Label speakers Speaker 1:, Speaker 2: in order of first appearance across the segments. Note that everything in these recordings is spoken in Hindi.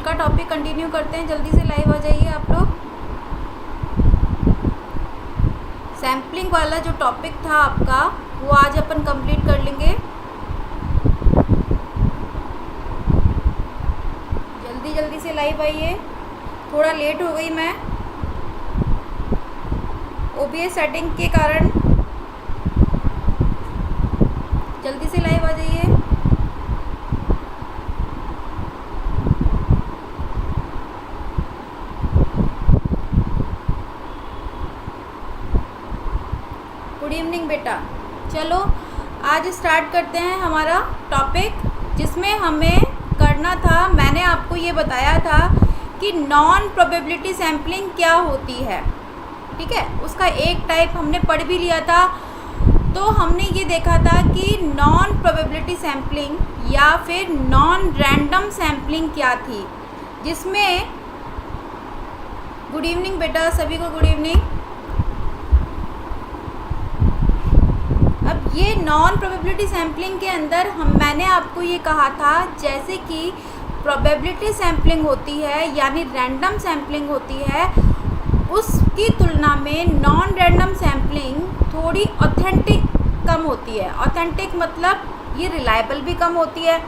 Speaker 1: का टॉपिक कंटिन्यू करते हैं। जल्दी से लाइव आ जाइए आप लोग। सैम्पलिंग वाला जो टॉपिक था आपका वो आज अपन कंप्लीट कर लेंगे। जल्दी जल्दी से लाइव आइए। थोड़ा लेट हो गई मैं OBS सेटिंग के कारण। जल्दी से लाइव आ जाइए। गुड इवनिंग बेटा। चलो आज स्टार्ट करते हैं हमारा टॉपिक, जिसमें हमें करना था, मैंने आपको ये बताया था कि नॉन प्रोबेबिलिटी सैम्पलिंग क्या होती है। ठीक है, उसका एक टाइप हमने पढ़ भी लिया था। तो हमने ये देखा था कि नॉन प्रोबेबिलिटी सैम्पलिंग या फिर नॉन रैंडम सैम्पलिंग क्या थी, जिसमें गुड इवनिंग बेटा, सभी को गुड इवनिंग। अब ये नॉन प्रोबेबिलिटी सैम्पलिंग के अंदर मैंने आपको ये कहा था, जैसे कि प्रोबेबिलिटी सैम्पलिंग होती है यानी रैंडम सैम्पलिंग होती है, उसकी तुलना में नॉन रैंडम सैम्पलिंग थोड़ी ऑथेंटिक कम होती है। ऑथेंटिक मतलब ये रिलायबल भी कम होती है,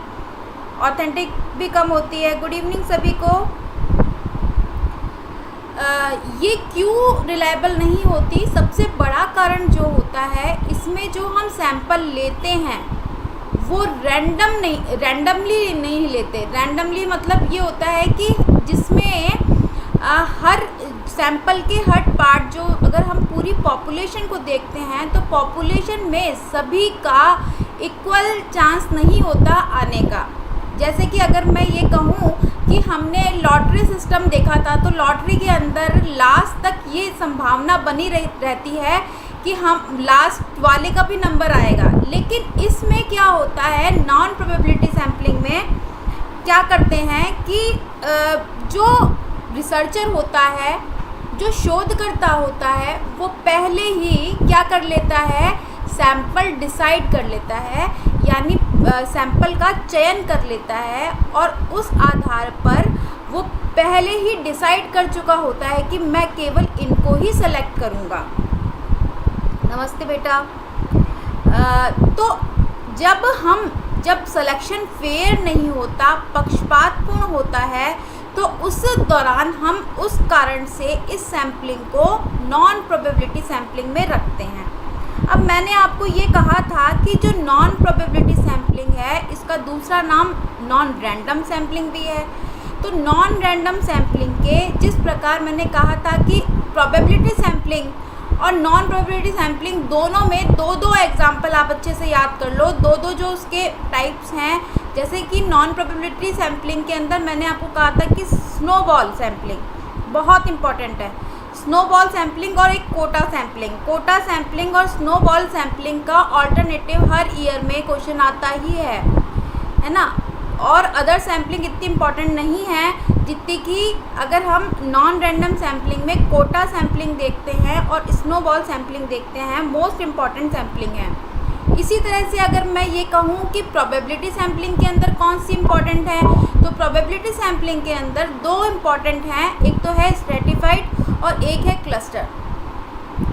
Speaker 1: ऑथेंटिक भी कम होती है। गुड इवनिंग सभी को। ये क्यों रिलायबल नहीं होती? सबसे बड़ा कारण जो होता है, इसमें जो हम सैंपल लेते हैं वो रैंडमली नहीं लेते। रैंडमली मतलब ये होता है कि जिसमें हर सैंपल के हर पार्ट, जो अगर हम पूरी पॉपुलेशन को देखते हैं तो पॉपुलेशन में सभी का इक्वल चांस नहीं होता आने का। जैसे कि अगर मैं ये कहूँ कि हमने लॉटरी सिस्टम देखा था, तो लॉटरी के अंदर लास्ट तक ये संभावना बनी रहती है कि हम लास्ट वाले का भी नंबर आएगा। लेकिन इसमें क्या होता है, नॉन प्रोबेबिलिटी सैम्पलिंग में क्या करते हैं कि जो रिसर्चर होता है, जो शोधकर्ता होता है, वो पहले ही क्या कर लेता है, सैंपल डिसाइड कर लेता है, यानी सैंपल का चयन कर लेता है, और उस आधार पर वो पहले ही डिसाइड कर चुका होता है कि मैं केवल इनको ही सेलेक्ट करूँगा। नमस्ते बेटा। तो जब सिलेक्शन फेयर नहीं होता, पक्षपातपूर्ण होता है, तो उस दौरान हम उस कारण से इस सैम्पलिंग को नॉन प्रोबेबिलिटी सैम्पलिंग में रखते हैं। अब मैंने आपको ये कहा था कि जो नॉन प्रोबेबिलिटी सैम्पलिंग है, इसका दूसरा नाम नॉन रैंडम सैम्पलिंग भी है। तो नॉन रैंडम सैम्पलिंग के जिस प्रकार मैंने कहा था कि प्रोबेबिलिटी सैम्पलिंग और नॉन प्रोबेबिलिटी सैम्पलिंग दोनों में दो एग्जाम्पल आप अच्छे से याद कर लो। दो जो उसके टाइप्स हैं, जैसे कि नॉन प्रोबेबिलिटी सैम्पलिंग के अंदर मैंने आपको कहा था कि स्नोबॉल सैम्पलिंग बहुत इंपॉर्टेंट है। स्नोबॉल सैम्पलिंग और एक कोटा सैम्पलिंग। कोटा सैम्पलिंग और स्नोबॉल सैम्पलिंग का ऑल्टरनेटिव हर ईयर में क्वेश्चन आता ही है ना। और अदर सैम्पलिंग इतनी इम्पॉर्टेंट नहीं है जितनी कि अगर हम नॉन रैंडम सैम्पलिंग में कोटा सैम्पलिंग देखते हैं और स्नोबॉल सैम्पलिंग देखते हैं, मोस्ट इम्पॉर्टेंट सैम्पलिंग है। इसी तरह से अगर मैं ये कहूँ कि प्रोबेबिलिटी सैम्पलिंग के अंदर कौन सी इम्पॉर्टेंट है, तो प्रोबेबिलिटी सैम्पलिंग के अंदर दो इम्पॉर्टेंट हैं, एक तो है स्ट्रेटिफाइड और एक है क्लस्टर।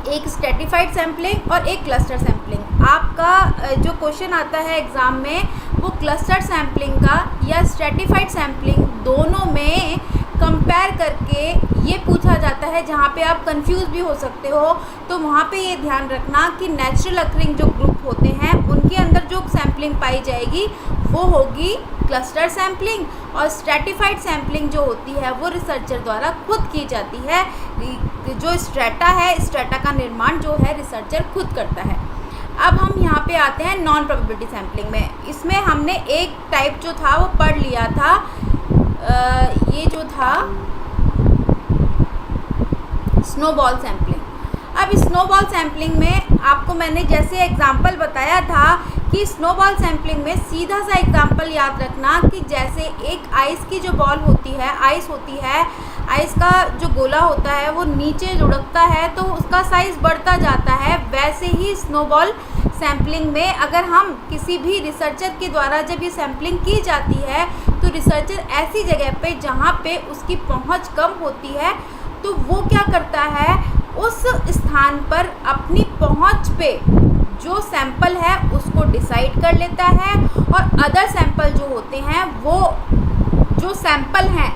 Speaker 1: एक स्ट्रेटिफाइड सैम्पलिंग और एक क्लस्टर सैम्पलिंग। आपका जो क्वेश्चन आता है एग्ज़ाम में वो क्लस्टर सैम्पलिंग का या स्ट्रेटिफाइड सैम्पलिंग दोनों में कंपेयर करके ये पूछा जाता है, जहाँ पे आप कंफ्यूज भी हो सकते हो। तो वहाँ पे ये ध्यान रखना कि नेचुरल अकरिंग जो ग्रुप होते हैं उनके अंदर जो सैम्पलिंग पाई जाएगी वो होगी क्लस्टर सैम्पलिंग, और स्ट्रेटिफाइड सैम्पलिंग जो होती है वो रिसर्चर द्वारा खुद की जाती है। जो स्ट्रेटा है, स्ट्रेटा का निर्माण जो है रिसर्चर खुद करता है। अब हम यहाँ पे आते हैं नॉन प्रोबेबिलिटी सैम्पलिंग में। इसमें हमने एक टाइप जो था वो पढ़ लिया था, ये जो था स्नोबॉल सैम्पलिंग। अब स्नोबॉल सैम्पलिंग में आपको मैंने जैसे एग्जांपल बताया था कि स्नोबॉल सैम्पलिंग में सीधा सा एग्जांपल याद रखना कि जैसे एक आइस की जो बॉल होती है, आइस होती है, आइस का जो गोला होता है वो नीचे लुढ़कता है तो उसका साइज़ बढ़ता जाता है। वैसे ही स्नोबॉल सैम्पलिंग में अगर हम किसी भी रिसर्चर के द्वारा जब ये सैम्पलिंग की जाती है तो रिसर्चर ऐसी जगह पे जहाँ पे उसकी पहुँच कम होती है तो वो क्या करता है, उस स्थान पर अपनी पहुँच पे जो सैंपल है उसको डिसाइड कर लेता है, और अदर सैंपल जो होते हैं वो जो सैंपल हैं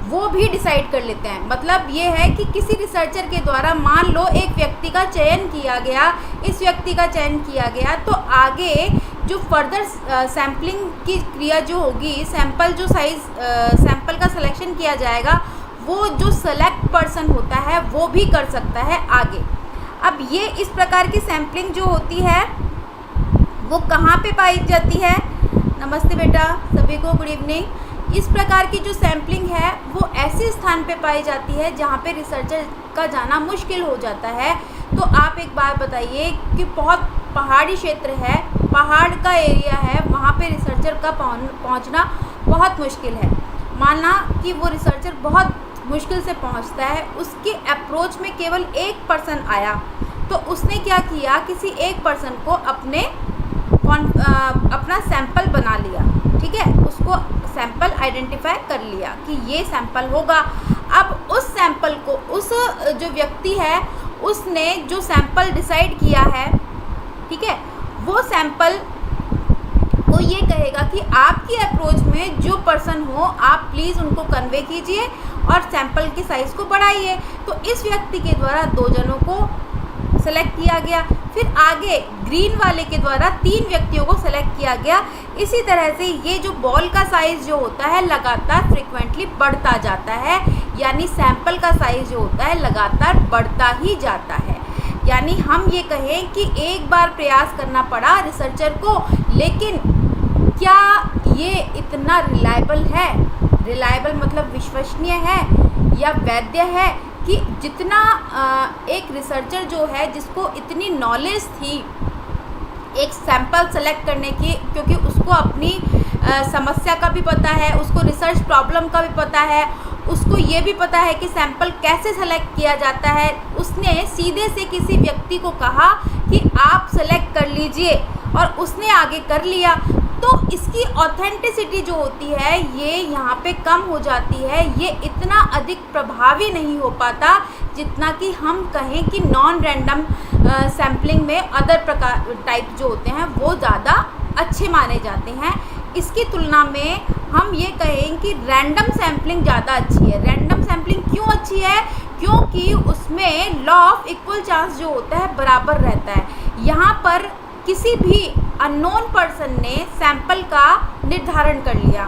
Speaker 1: वो भी डिसाइड कर लेते हैं। मतलब ये है कि किसी रिसर्चर के द्वारा मान लो एक व्यक्ति का चयन किया गया, इस व्यक्ति का चयन किया गया, तो आगे जो फर्दर सैम्पलिंग की क्रिया जो होगी, सैंपल जो सैंपल का सिलेक्शन किया जाएगा, वो जो सेलेक्ट पर्सन होता है वो भी कर सकता है आगे। अब ये इस प्रकार की सैम्पलिंग जो होती है वो कहाँ पे पाई जाती है? नमस्ते बेटा, सभी को गुड इवनिंग। इस प्रकार की जो सैम्पलिंग है वो ऐसे स्थान पे पाई जाती है जहाँ पे रिसर्चर का जाना मुश्किल हो जाता है। तो आप एक बात बताइए कि बहुत पहाड़ी क्षेत्र है, पहाड़ का एरिया है, वहाँ पे रिसर्चर का पहुँचना बहुत मुश्किल है। माना कि वो रिसर्चर बहुत मुश्किल से पहुँचता है, उसके अप्रोच में केवल एक पर्सन आया, तो उसने क्या किया, किसी एक पर्सन को अपना सैंपल बना लिया, ठीक है, उसको सैंपल आइडेंटिफाई कर लिया कि ये सैंपल होगा। अब उस सैंपल को उस जो व्यक्ति है उसने जो सैंपल डिसाइड किया है, ठीक है, वो सैंपल को ये कहेगा कि आपकी अप्रोच में जो पर्सन हो आप प्लीज़ उनको कन्वे कीजिए और सैंपल की साइज़ को बढ़ाइए। तो इस व्यक्ति के द्वारा 2 जनों को सेलेक्ट किया गया, फिर आगे ग्रीन वाले के द्वारा 3 व्यक्तियों को सेलेक्ट किया गया। इसी तरह से ये जो बॉल का साइज़ जो होता है लगातार फ्रिक्वेंटली बढ़ता जाता है, यानी सैंपल का साइज़ जो होता है लगातार बढ़ता ही जाता है। यानी हम ये कहें कि एक बार प्रयास करना पड़ा रिसर्चर को, लेकिन क्या ये इतना रिलायबल है? रिलायबल मतलब विश्वसनीय है या वैध है कि जितना एक रिसर्चर जो है जिसको इतनी नॉलेज थी एक सैंपल सेलेक्ट करने की, क्योंकि उसको अपनी समस्या का भी पता है, उसको रिसर्च प्रॉब्लम का भी पता है, उसको ये भी पता है कि सैंपल कैसे सेलेक्ट किया जाता है, उसने सीधे से किसी व्यक्ति को कहा कि आप सेलेक्ट कर लीजिए और उसने आगे कर लिया, तो इसकी ऑथेंटिसिटी जो होती है ये यहाँ पे कम हो जाती है। ये इतना अधिक प्रभावी नहीं हो पाता जितना कि हम कहें कि नॉन रैंडम सैम्पलिंग में अदर प्रकार टाइप जो होते हैं वो ज़्यादा अच्छे माने जाते हैं। इसकी तुलना में हम ये कहें कि रैंडम सैम्पलिंग ज़्यादा अच्छी है। रैंडम सैम्पलिंग क्यों अच्छी है? क्योंकि उसमें लॉ ऑफ इक्वल चांस जो होता है बराबर रहता है। यहाँ पर किसी भी अननोन पर्सन ने सैंपल का निर्धारण कर लिया,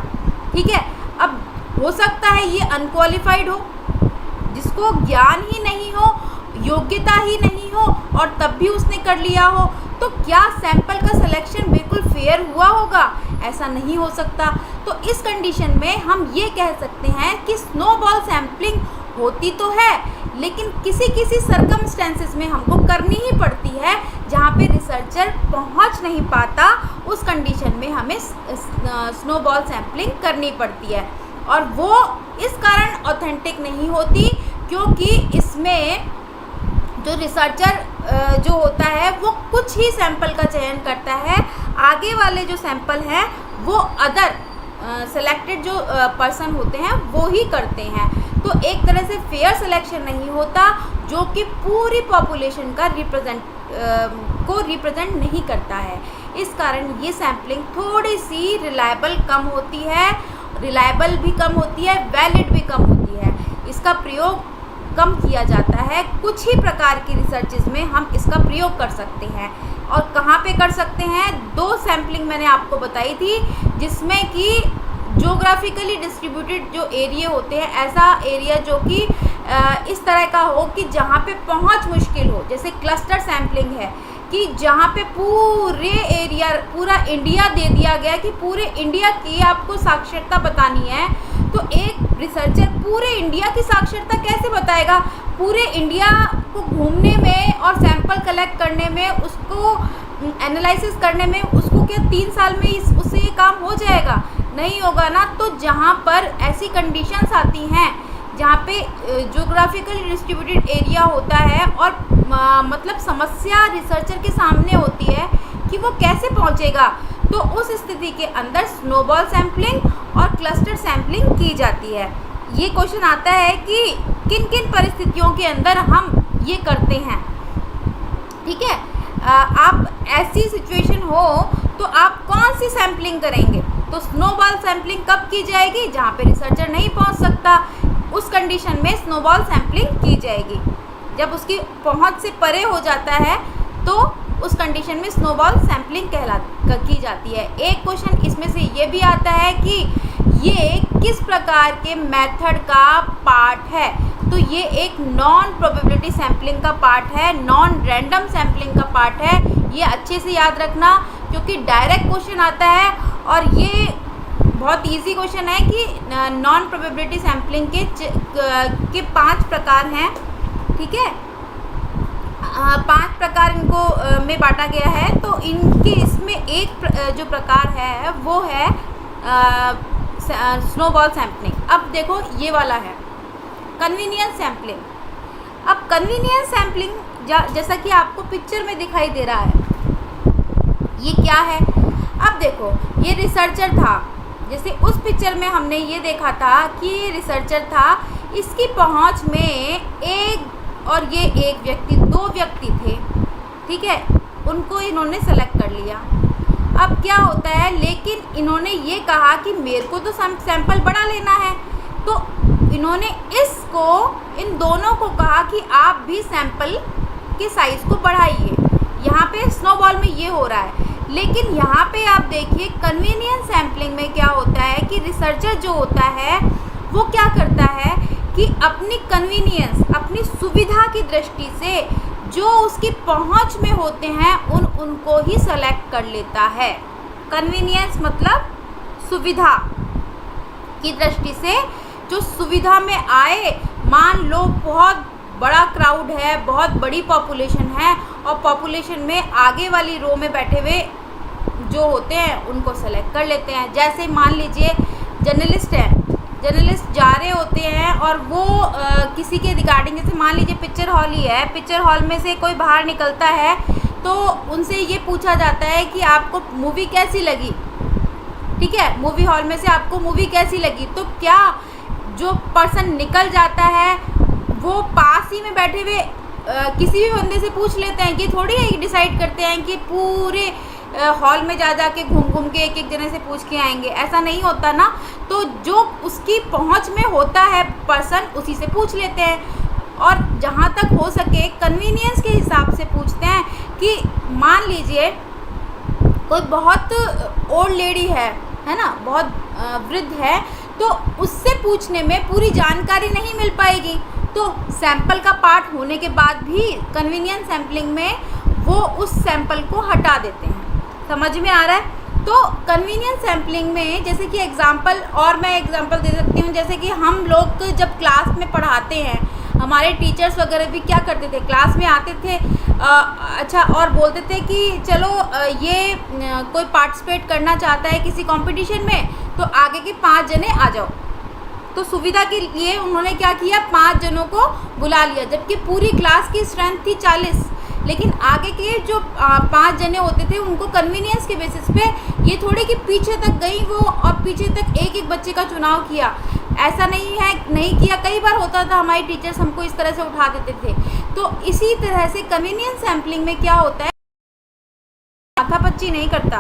Speaker 1: ठीक है। अब हो सकता है ये अनक्वालिफाइड हो, जिसको ज्ञान ही नहीं हो, योग्यता ही नहीं हो, और तब भी उसने कर लिया हो, तो क्या सैंपल का सिलेक्शन बिल्कुल फेयर हुआ होगा? ऐसा नहीं हो सकता। तो इस कंडीशन में हम ये कह सकते हैं कि स्नोबॉल सैम्पलिंग होती तो है, लेकिन किसी किसी सर्कमस्टेंसेस में हमको करनी ही पड़ती है जहाँ पे रिसर्चर पहुँच नहीं पाता, उस कंडीशन में हमें स्नोबॉल सैम्पलिंग करनी पड़ती है। और वो इस कारण ऑथेंटिक नहीं होती क्योंकि इसमें जो रिसर्चर जो होता है वो कुछ ही सैंपल का चयन करता है, आगे वाले जो सैंपल हैं वो अदर सेलेक्टेड जो पर्सन होते हैं वो ही करते हैं। तो एक तरह से फेयर सिलेक्शन नहीं होता जो कि पूरी पॉपुलेशन का रिप्रेजेंट नहीं करता है। इस कारण ये सैम्पलिंग थोड़ी सी रिलायबल कम होती है, रिलायबल भी कम होती है, वैलिड भी कम होती है। इसका प्रयोग कम किया जाता है। कुछ ही प्रकार की रिसर्चेज में हम इसका प्रयोग कर सकते हैं। और कहाँ पे कर सकते हैं? 2 सैम्पलिंग मैंने आपको बताई थी, जिसमें कि ज्योग्राफिकली डिस्ट्रीब्यूटेड जो एरिया होते हैं, ऐसा एरिया जो कि इस तरह का हो कि जहाँ पे पहुँच मुश्किल हो, जैसे क्लस्टर सैम्पलिंग है कि जहाँ पे पूरा इंडिया दे दिया गया कि पूरे इंडिया की आपको साक्षरता बतानी है, तो एक रिसर्चर पूरे इंडिया की साक्षरता कैसे बताएगा? पूरे इंडिया को घूमने में और सैंपल कलेक्ट करने में, उसको एनालिसिस करने में उसको क्या 3 साल में उससे ये काम हो जाएगा? नहीं होगा ना। तो जहाँ पर ऐसी कंडीशंस आती हैं जहाँ पे ज्योग्राफिकल डिस्ट्रीब्यूटेड एरिया होता है और मतलब समस्या रिसर्चर के सामने होती है कि वो कैसे पहुँचेगा, तो उस स्थिति के अंदर स्नोबॉल सैम्पलिंग और क्लस्टर सैम्पलिंग की जाती है। ये क्वेश्चन आता है कि किन किन परिस्थितियों के अंदर हम ये करते हैं। ठीक है, आप ऐसी सिचुएशन हो तो आप कौन सी सैम्पलिंग करेंगे? तो स्नोबॉल सैम्पलिंग कब की जाएगी? जहाँ पे रिसर्चर नहीं पहुँच सकता, उस कंडीशन में स्नोबॉल सैम्पलिंग की जाएगी। जब उसकी पहुँच से परे हो जाता है तो उस कंडीशन में स्नोबॉल सैम्पलिंग की जाती है। एक क्वेश्चन इसमें से ये भी आता है कि ये किस प्रकार के मेथड का पार्ट है? तो ये एक नॉन प्रोबेबिलिटी सैम्पलिंग का पार्ट है, नॉन रैंडम सैम्पलिंग का पार्ट है। ये अच्छे से याद रखना क्योंकि डायरेक्ट क्वेश्चन आता है और ये बहुत इजी क्वेश्चन है कि नॉन प्रोबेबिलिटी सैम्पलिंग के 5 प्रकार हैं। ठीक है, 5 प्रकार इनको में बांटा गया है। तो इनके इसमें एक जो प्रकार है वो है स्नोबॉल सैम्पलिंग। अब देखो ये वाला है कन्वीनियंस सैम्पलिंग। अब कन्वीनियंस सैम्पलिंग जैसा कि आपको पिक्चर में दिखाई दे रहा है, ये क्या है? अब देखो ये रिसर्चर था, जैसे उस पिक्चर में हमने ये देखा था कि ये रिसर्चर था, इसकी पहुंच में एक और ये एक व्यक्ति, 2 व्यक्ति थे। ठीक है, उनको इन्होंने सेलेक्ट कर लिया। अब क्या होता है, लेकिन इन्होंने ये कहा कि मेरे को तो सैंपल बड़ा लेना है, तो इन्होंने इन दोनों को कहा कि आप भी सैंपल के साइज़ को बढ़ाइए। यहाँ पे स्नोबॉल में ये हो रहा है, लेकिन यहाँ पे आप देखिए कन्वीनियंस सैम्पलिंग में क्या होता है कि रिसर्चर जो होता है वो क्या करता है कि अपनी कन्वीनियंस, अपनी सुविधा की दृष्टि से जो उसकी पहुँच में होते हैं उनको ही सेलेक्ट कर लेता है। कन्वीनियंस मतलब सुविधा की दृष्टि से जो सुविधा में आए, मान लो बहुत बड़ा क्राउड है, बहुत बड़ी पॉपुलेशन है और पॉपुलेशन में आगे वाली रो में बैठे हुए जो होते हैं उनको सेलेक्ट कर लेते हैं। जैसे मान लीजिए जर्नलिस्ट हैं, जर्नलिस्ट जा रहे होते हैं और वो किसी के रिगार्डिंग, जैसे मान लीजिए पिक्चर हॉल ही है, पिक्चर हॉल में से कोई बाहर निकलता है तो उनसे ये पूछा जाता है कि आपको मूवी कैसी लगी। ठीक है, मूवी हॉल में से आपको मूवी कैसी लगी, तो क्या जो पर्सन निकल जाता है वो पास ही में बैठे हुए किसी भी बंदे से पूछ लेते हैं कि थोड़ी डिसाइड करते हैं कि पूरे हॉल में जा के घूम के एक जने से पूछ के आएंगे, ऐसा नहीं होता ना। तो जो उसकी पहुंच में होता है पर्सन, उसी से पूछ लेते हैं और जहां तक हो सके कन्वीनियंस के हिसाब से पूछते हैं कि मान लीजिए कोई बहुत ओल्ड लेडी है ना, बहुत वृद्ध है, तो उससे पूछने में पूरी जानकारी नहीं मिल पाएगी, तो सैंपल का पार्ट होने के बाद भी कन्वीनियंस सैम्पलिंग में वो उस सैंपल को हटा देते हैं। समझ में आ रहा है? तो कन्वीनियंस सैम्पलिंग में जैसे कि एग्जांपल, और मैं एग्जांपल दे सकती हूँ, जैसे कि हम लोग जब क्लास में पढ़ाते हैं, हमारे टीचर्स वगैरह भी क्या करते थे, क्लास में आते थे अच्छा और बोलते थे कि चलो ये कोई पार्टिसिपेट करना चाहता है किसी कंपटीशन में, तो आगे के 5 जने आ जाओ। तो सुविधा के लिए उन्होंने क्या किया, 5 जनों को बुला लिया, जबकि पूरी क्लास की स्ट्रेंथ थी 40, लेकिन आगे के जो 5 जने होते थे उनको कन्वीनियंस के बेसिस पे ये थोड़े कि पीछे तक गई वो और पीछे तक एक बच्चे का चुनाव किया, ऐसा नहीं किया। कई बार होता था हमारे टीचर्स हमको इस तरह से उठा देते थे। तो इसी तरह से कन्वीनियंस सैम्पलिंग में क्या होता है, माथापच्ची नहीं करता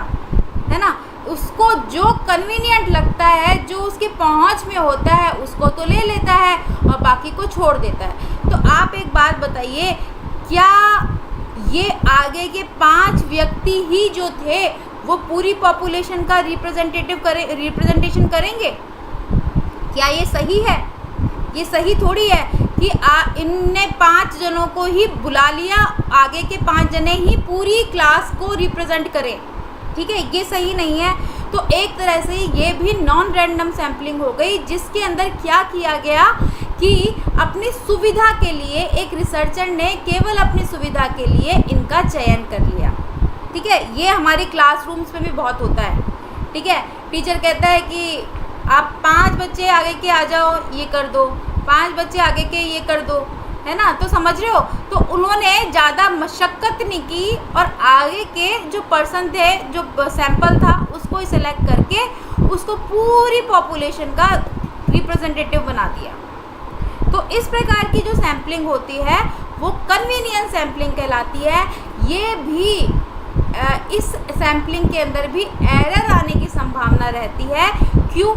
Speaker 1: है ना, उसको जो कन्वीनियंट लगता है, जो उसके पहुंच में होता है उसको तो ले लेता है और बाकी को छोड़ देता है। तो आप एक बात बताइए, क्या ये आगे के 5 व्यक्ति ही जो थे वो पूरी पॉपुलेशन का रिप्रेजेंटेशन करेंगे? क्या ये सही है? ये सही थोड़ी है कि इनने 5 जनों को ही बुला लिया, आगे के 5 जने ही पूरी क्लास को रिप्रेजेंट करें। ठीक है, ये सही नहीं है। तो एक तरह से ये भी नॉन रैंडम सैम्पलिंग हो गई, जिसके अंदर क्या किया गया कि अपनी सुविधा के लिए एक रिसर्चर ने केवल अपनी सुविधा के लिए इनका चयन कर लिया। ठीक है, ये हमारे क्लासरूम्स में भी बहुत होता है। ठीक है, टीचर कहता है कि आप 5 बच्चे आगे के आ जाओ, ये कर दो, 5 बच्चे आगे के ये कर दो, है ना, तो समझ रहे हो। तो उन्होंने ज़्यादा मशक्क़त नहीं की और आगे के जो पर्सन थे, जो सैंपल था, उसको सेलेक्ट करके उसको पूरी पॉपुलेशन का रिप्रेजेंटेटिव बना दिया। तो इस प्रकार की जो सैम्पलिंग होती है वो कन्वीनियंस सैम्पलिंग कहलाती है। ये भी इस सैम्पलिंग के अंदर भी एरर आने की संभावना रहती है। क्यों?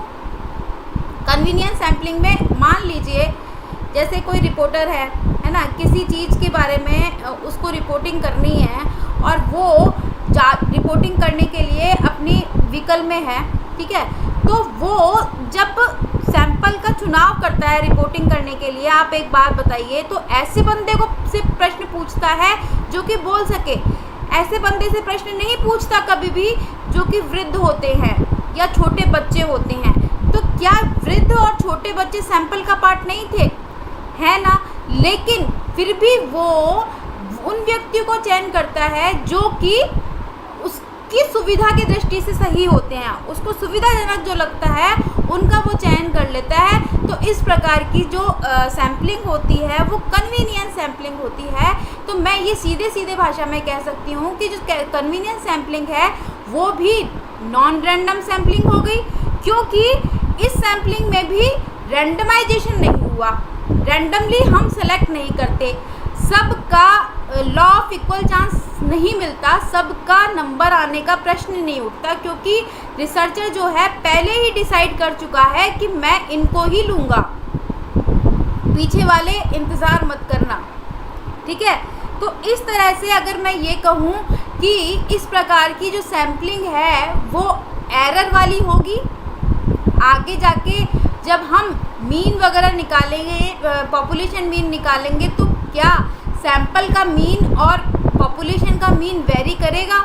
Speaker 1: कन्वीनियंस सैम्पलिंग में मान लीजिए जैसे कोई रिपोर्टर है ना, किसी चीज़ के बारे में उसको रिपोर्टिंग करनी है और वो रिपोर्टिंग करने के लिए अपनी व्हीकल में है, ठीक है, तो वो जब सैंपल का चुनाव करता है रिपोर्टिंग करने के लिए, आप एक बात बताइए, तो ऐसे बंदे को से प्रश्न पूछता है जो कि बोल सके। ऐसे बंदे से प्रश्न नहीं पूछता कभी भी जो कि वृद्ध होते हैं या छोटे बच्चे होते हैं। तो क्या वृद्ध और छोटे बच्चे सैंपल का पार्ट नहीं थे? है ना। लेकिन फिर भी वो उन व्यक्तियों को चयन करता है जो कि उसकी सुविधा की दृष्टि से सही होते हैं, उसको सुविधाजनक जो लगता है उनका वो चयन कर लेता है। तो इस प्रकार की जो सैम्पलिंग होती है वो कन्वीनियंस सैम्पलिंग होती है। तो मैं ये सीधे सीधे भाषा में कह सकती हूँ कि जो कन्वीनियंस सैम्पलिंग है वो भी नॉन रैंडम सैम्पलिंग हो गई, क्योंकि इस सैम्पलिंग में भी रैंडमाइजेशन नहीं हुआ, रैंडमली हम सेलेक्ट नहीं करते, सबका लॉ ऑफ इक्वल चांस नहीं मिलता, सबका नंबर आने का प्रश्न नहीं उठता, क्योंकि रिसर्चर जो है पहले ही डिसाइड कर चुका है कि मैं इनको ही लूँगा, पीछे वाले इंतज़ार मत करना, ठीक है। तो इस तरह से अगर मैं ये कहूँ कि इस प्रकार की जो सैम्पलिंग है वो एरर वाली होगी, आगे जाके जब हम मीन वगैरह निकालेंगे, पॉपुलेशन मीन निकालेंगे, तो क्या सैंपल का मीन और पॉपुलेशन का मीन वेरी करेगा?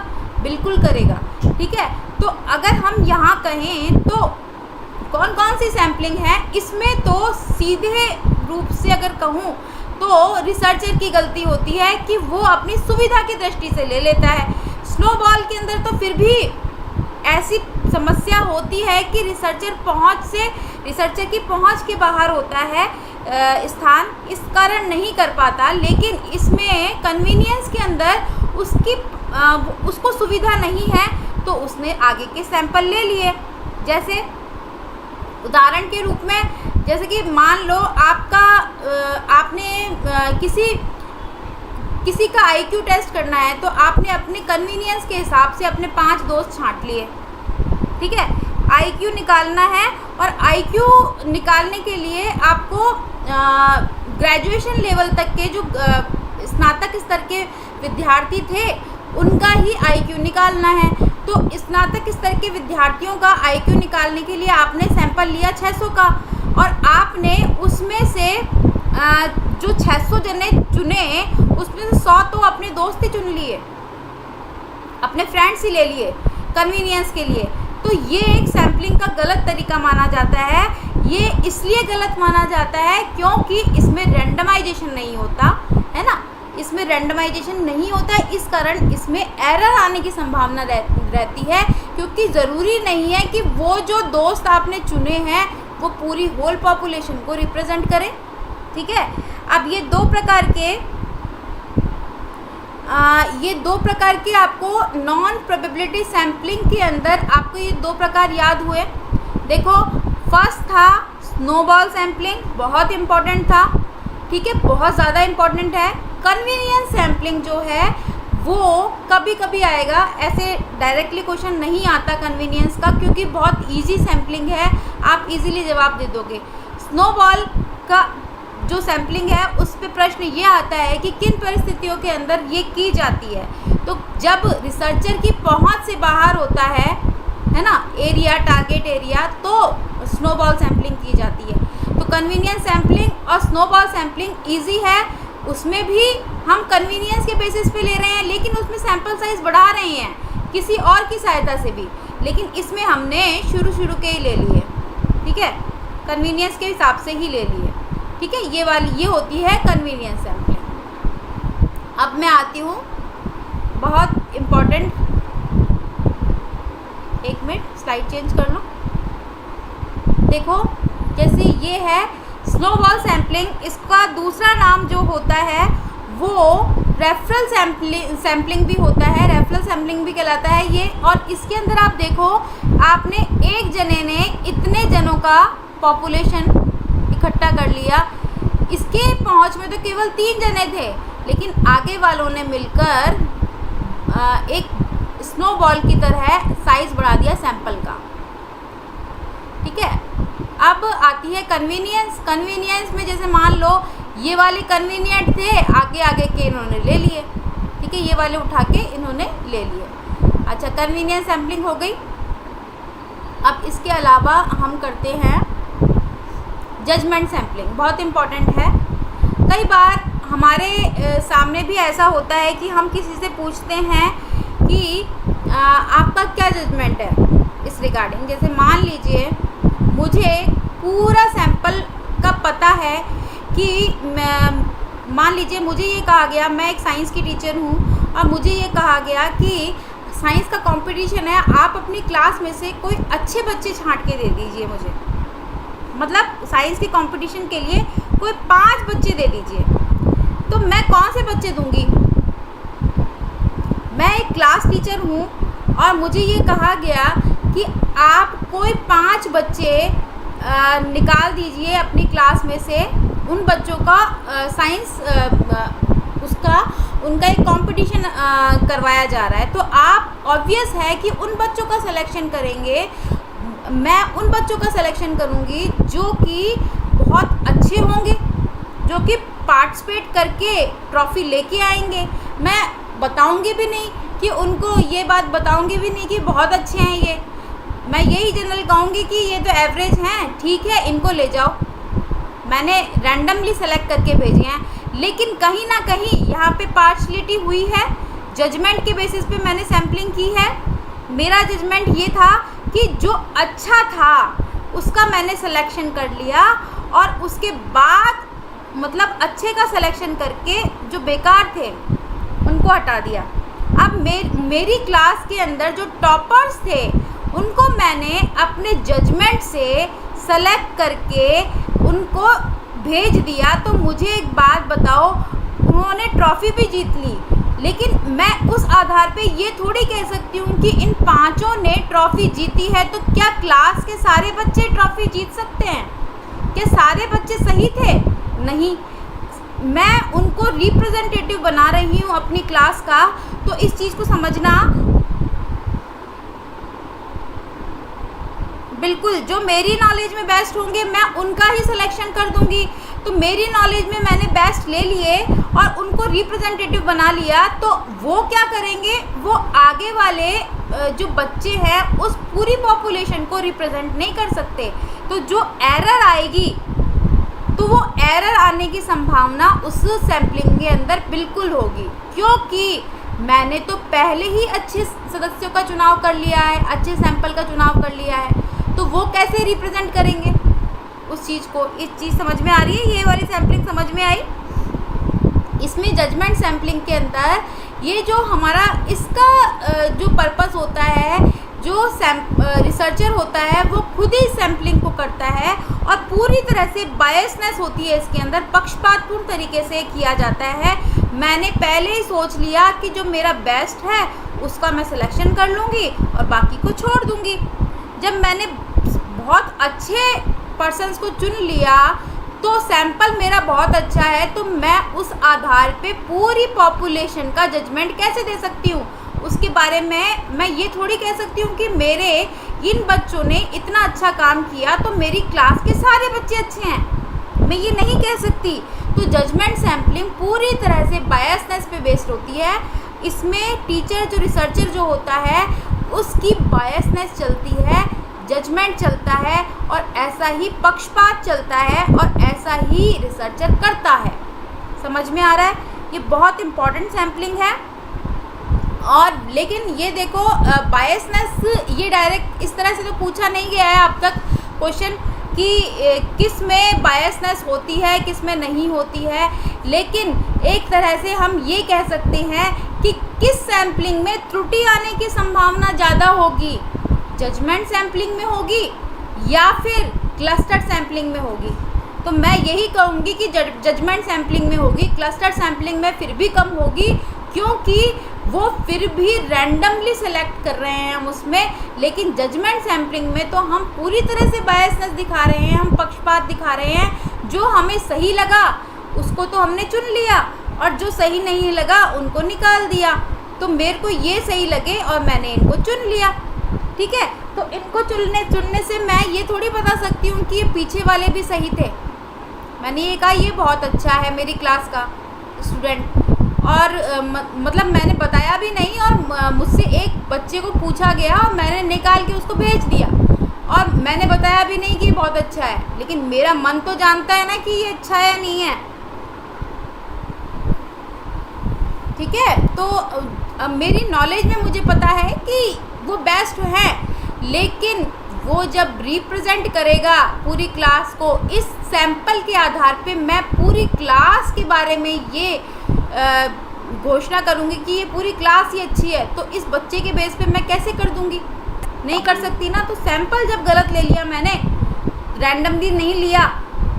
Speaker 1: बिल्कुल करेगा, ठीक है। तो अगर हम यहाँ कहें तो कौन कौन सी सैम्पलिंग है, इसमें तो सीधे रूप से अगर कहूँ तो रिसर्चर की गलती होती है कि वो अपनी सुविधा की दृष्टि से ले लेता है। स्नोबॉल के अंदर तो फिर भी ऐसी समस्या होती है कि रिसर्चर की पहुंच के बाहर होता है स्थान, इस कारण नहीं कर पाता। लेकिन इसमें कन्वीनियंस के अंदर उसको सुविधा नहीं है तो उसने आगे के सैंपल ले लिए। जैसे उदाहरण के रूप में, जैसे कि मान लो आपने किसी का आईक्यू टेस्ट करना है, तो आपने अपने कन्वीनियंस के हिसाब से अपने 5 दोस्त छांट लिए, ठीक है। आईक्यू निकालना है और आईक्यू निकालने के लिए आपको ग्रेजुएशन लेवल तक के जो स्नातक स्तर के विद्यार्थी थे उनका ही आईक्यू निकालना है। तो स्नातक स्तर के विद्यार्थियों का आईक्यू निकालने के लिए आपने सैंपल लिया 600 का, और आपने उसमें से जो 600 जने चुने उसमें से 100 तो अपने दोस्त ही चुन लिए, अपने फ्रेंड्स ही ले लिए कन्वीनियंस के लिए। तो ये एक सैम्पलिंग का गलत तरीका माना जाता है। ये इसलिए गलत माना जाता है क्योंकि इसमें रैंडमाइजेशन नहीं होता, है ना, इसमें रैंडमाइजेशन नहीं होता, इस कारण इसमें एरर आने की संभावना रहती है। क्योंकि ज़रूरी नहीं है कि वो जो दोस्त आपने चुने हैं वो पूरी होल पॉपुलेशन को रिप्रेजेंट करें, ठीक है। अब ये दो प्रकार के आपको नॉन प्रोबेबिलिटी सैम्पलिंग के अंदर आपको ये 2 प्रकार याद हुए। देखो, फर्स्ट था स्नोबॉल सैम्पलिंग, बहुत इम्पॉर्टेंट था, ठीक है, बहुत ज़्यादा इम्पॉर्टेंट है। कन्वीनियंस सैम्पलिंग जो है वो कभी कभी आएगा, ऐसे डायरेक्टली क्वेश्चन नहीं आता कन्वीनियंस का, क्योंकि बहुत इजी सैम्पलिंग है, आप इजीली जवाब दे दोगे। स्नोबॉल का जो सैम्पलिंग है उस पे प्रश्न ये आता है कि किन परिस्थितियों के अंदर ये की जाती है। तो जब रिसर्चर की पहुंच से बाहर होता है ना, एरिया, टारगेट एरिया, तो स्नोबॉल सैम्पलिंग की जाती है। तो कन्वीनियंस सैम्पलिंग और स्नोबॉल सैम्पलिंग ईजी है, उसमें भी हम कन्वीनियंस के बेसिस पे ले रहे हैं, लेकिन उसमें सैम्पल साइज़ बढ़ा रहे हैं किसी और की सहायता से भी, लेकिन इसमें हमने शुरू के ही ले लिए, ठीक है, कन्वीनियंस के हिसाब से ही ले लिए, ठीक है। ये होती है कन्वीनियंस सैम्पलिंग। अब मैं आती हूँ बहुत इम्पॉर्टेंट, 1 मिनट स्लाइड चेंज कर लो। देखो, जैसे ये है स्नोबॉल सैम्पलिंग, इसका दूसरा नाम जो होता है वो रेफरल सैम्पलिंग भी होता है, रेफरल सैम्पलिंग भी कहलाता है ये। और इसके अंदर आप देखो, आपने एक जने ने इतने जनों का पॉपुलेशन इकट्ठा कर लिया, इसके पहुंच में तो केवल 3 जने थे, लेकिन आगे वालों ने मिलकर एक स्नोबॉल की तरह साइज बढ़ा दिया सैंपल का। ठीक है, अब आती है कन्वीनियंस। कन्वीनियंस में जैसे मान लो ये वाले कन्वीनियंट थे, आगे आगे के इन्होंने ले लिए। ठीक है, ये वाले उठा के इन्होंने ले लिए। अच्छा, कन्वीनियंस सैम्पलिंग हो गई। अब इसके अलावा हम करते हैं जजमेंट सैम्पलिंग, बहुत इम्पॉर्टेंट है। कई बार हमारे सामने भी ऐसा होता है कि हम किसी से पूछते हैं कि आपका क्या जजमेंट है इस रिगार्डिंग। जैसे मान लीजिए मुझे पूरा सैंपल का पता है कि मान लीजिए मुझे ये कहा गया, मैं एक साइंस की टीचर हूँ और मुझे ये कहा गया कि साइंस का कंपटीशन है, आप अपनी क्लास में से कोई अच्छे बच्चे छांट के दे दीजिए मुझे। मतलब साइंस के कंपटीशन के लिए कोई 5 बच्चे दे दीजिए। तो मैं कौन से बच्चे दूंगी? मैं एक क्लास टीचर हूँ और मुझे ये कहा गया कि आप कोई 5 बच्चे निकाल दीजिए अपनी क्लास में से, उन बच्चों का साइंस उनका एक कंपटीशन करवाया जा रहा है। तो आप ऑब्वियस है कि उन बच्चों का सिलेक्शन करेंगे, मैं उन बच्चों का सिलेक्शन करूँगी जो कि बहुत अच्छे होंगे, जो कि पार्टिसिपेट करके ट्रॉफ़ी लेके आएंगे। मैं बताऊँगी भी नहीं कि उनको, ये बात बताऊँगी भी नहीं कि बहुत अच्छे हैं ये, मैं यही जनरल कहूँगी कि ये तो एवरेज हैं, ठीक है इनको ले जाओ। मैंने रैंडमली सेलेक्ट करके भेजे हैं, लेकिन कहीं ना कहीं यहाँ पे पार्शलिटी हुई है, जजमेंट के बेसिस पे मैंने सैम्पलिंग की है। मेरा जजमेंट ये था कि जो अच्छा था उसका मैंने सिलेक्शन कर लिया और उसके बाद मतलब अच्छे का सिलेक्शन करके जो बेकार थे उनको हटा दिया। अब मेरी क्लास के अंदर जो टॉपर्स थे उनको मैंने अपने जजमेंट से सेलेक्ट करके उनको भेज दिया। तो मुझे एक बात बताओ, उन्होंने ट्रॉफ़ी भी जीत ली, लेकिन मैं उस आधार पे ये थोड़ी कह सकती हूँ कि इन 5 ने ट्रॉफ़ी जीती है तो क्या क्लास के सारे बच्चे ट्रॉफ़ी जीत सकते हैं? क्या सारे बच्चे सही थे? नहीं, मैं उनको रिप्रेजेंटेटिव बना रही हूँ अपनी क्लास का। तो इस चीज़ को समझना, बिल्कुल जो मेरी नॉलेज में बेस्ट होंगे मैं उनका ही सिलेक्शन कर दूंगी। तो मेरी नॉलेज में मैंने बेस्ट ले लिए और उनको रिप्रेजेंटेटिव बना लिया, तो वो क्या करेंगे, वो आगे वाले जो बच्चे हैं उस पूरी पॉपुलेशन को रिप्रेजेंट नहीं कर सकते। तो जो एरर आएगी, तो वो एरर आने की संभावना उस सैम्पलिंग के अंदर बिल्कुल होगी, क्योंकि मैंने तो पहले ही अच्छे सदस्यों का चुनाव कर लिया है, अच्छे सैंपल का चुनाव कर लिया है, तो वो कैसे रिप्रेजेंट करेंगे उस चीज़ को। इस चीज़ समझ में आ रही है? ये वाली सैम्पलिंग समझ में आई? इसमें जजमेंट सैम्पलिंग के अंदर ये जो हमारा इसका जो पर्पस होता है, जो रिसर्चर होता है वो खुद ही सैम्पलिंग को करता है और पूरी तरह से बायसनेस होती है इसके अंदर, पक्षपातपूर्ण तरीके से किया जाता है। मैंने पहले ही सोच लिया कि जो मेरा बेस्ट है उसका मैं सिलेक्शन कर लूँगी और बाकी को छोड़ दूँगी। जब मैंने बहुत अच्छे पर्सन्स को चुन लिया तो सैंपल मेरा बहुत अच्छा है, तो मैं उस आधार पे पूरी पॉपुलेशन का जजमेंट कैसे दे सकती हूँ? उसके बारे में मैं ये थोड़ी कह सकती हूँ कि मेरे इन बच्चों ने इतना अच्छा काम किया तो मेरी क्लास के सारे बच्चे अच्छे हैं, मैं ये नहीं कह सकती। तो जजमेंट सैम्पलिंग पूरी तरह से बायसनेस पे बेस्ड होती है। इसमें टीचर जो रिसर्चर जो होता है उसकी बायसनेस चलती है, जजमेंट चलता है और ऐसा ही पक्षपात चलता है और ऐसा ही रिसर्चर करता है। समझ में आ रहा है? ये बहुत इम्पॉर्टेंट सैम्पलिंग है। और लेकिन ये देखो बायसनेस ये डायरेक्ट इस तरह से तो पूछा नहीं गया है अब तक क्वेश्चन कि किस में बायसनेस होती है किस में नहीं होती है, लेकिन एक तरह से हम ये कह सकते हैं कि किस सैम्पलिंग में त्रुटि आने की संभावना ज़्यादा होगी, जजमेंट सैम्पलिंग में होगी या फिर क्लस्टर सैम्पलिंग में होगी। तो मैं यही कहूँगी कि जजमेंट सैम्पलिंग में होगी, क्लस्टर सैम्पलिंग में फिर भी कम होगी, क्योंकि वो फिर भी रैंडमली सेलेक्ट कर रहे हैं हम उसमें। लेकिन जजमेंट सैम्पलिंग में तो हम पूरी तरह से बायसनेस दिखा रहे हैं, हम पक्षपात दिखा रहे हैं। जो हमें सही लगा उसको तो हमने चुन लिया, और जो सही नहीं लगा उनको निकाल दिया। तो मेरे को ये सही लगे और मैंने इनको चुन लिया, ठीक है। तो इनको चुनने से मैं ये थोड़ी बता सकती हूँ कि ये पीछे वाले भी सही थे। मैंने ये कहा ये बहुत अच्छा है मेरी क्लास का स्टूडेंट, और मतलब मैंने बताया भी नहीं, और मुझसे एक बच्चे को पूछा गया और मैंने निकाल के उसको भेज दिया, और मैंने बताया भी नहीं कि ये बहुत अच्छा है। लेकिन मेरा मन तो जानता है ना कि ये अच्छा है या नहीं है, ठीक है। तो मेरी नॉलेज में मुझे पता है कि वो बेस्ट है, लेकिन वो जब रिप्रेजेंट करेगा पूरी क्लास को, इस सैंपल के आधार पे मैं पूरी क्लास के बारे में ये घोषणा करूँगी कि ये पूरी क्लास ही अच्छी है, तो इस बच्चे के बेस पे मैं कैसे कर दूँगी? नहीं कर सकती ना। तो सैंपल जब गलत ले लिया मैंने, रैंडमली नहीं लिया,